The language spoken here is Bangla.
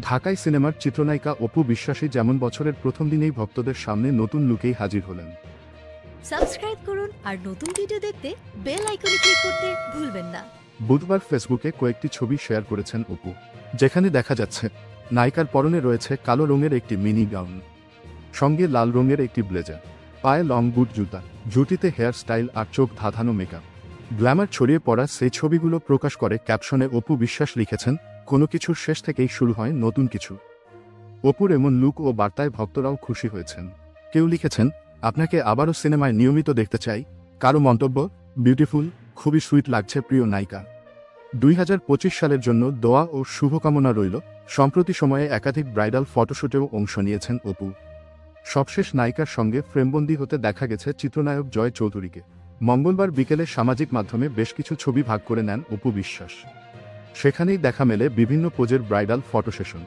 ঢাকাই সিনেমার চিত্রনায়িকা অপু বিশ্বাসী যেমন বছরের প্রথম দিনেই ভক্তদের সামনে নতুন লুকেই হাজির হলেন। সাবস্ক্রাইব করুন আর নতুন ভিডিও দেখতে বেল আইকনে ক্লিক করতে ভুলবেন না। বুধবার ফেসবুকে কয়েকটি ছবি শেয়ার করেছেন অপু, যেখানে দেখা যাচ্ছে নায়িকার পরনে রয়েছে কালো রঙের একটি মিনি গাউন, সঙ্গে লাল রঙের একটি ব্লেজার, পায়ে লং বুট জুতা, জুটিতে হেয়ার স্টাইল আর চোখ ধাঁধানো মেকআপ। গ্ল্যামার ছড়িয়ে পড়া সেই ছবিগুলো প্রকাশ করে ক্যাপশনে অপু বিশ্বাস লিখেছেন, কোনো কিছুর শেষ থেকেই শুরু হয় নতুন কিছু। অপুর এমন লুক ও বার্তায় ভক্তরাও খুশি হয়েছেন। কেউ লিখেছেন, আপনাকে আবারও সিনেমায় নিয়মিত দেখতে চাই। কারো মন্তব্য, বিউটিফুল, খুবই সুইট লাগছে প্রিয় নায়িকা। 2025 সালের জন্য দোয়া ও শুভকামনা রইল। সম্প্রতি সময়ে একাধিক ব্রাইডাল ফটোশুটেও অংশ নিয়েছেন অপু। সবশেষ নায়িকার সঙ্গে ফ্রেমবন্দি হতে দেখা গেছে চিত্রনায়ক জয় চৌধুরীকে। মঙ্গলবার বিকেলে সামাজিক মাধ্যমে বেশ কিছু ছবি ভাগ করে নেন অপু বিশ্বাস। সেখানেই দেখা মেলে বিভিন্ন পোজের ব্রাইডাল ফটো সেশন।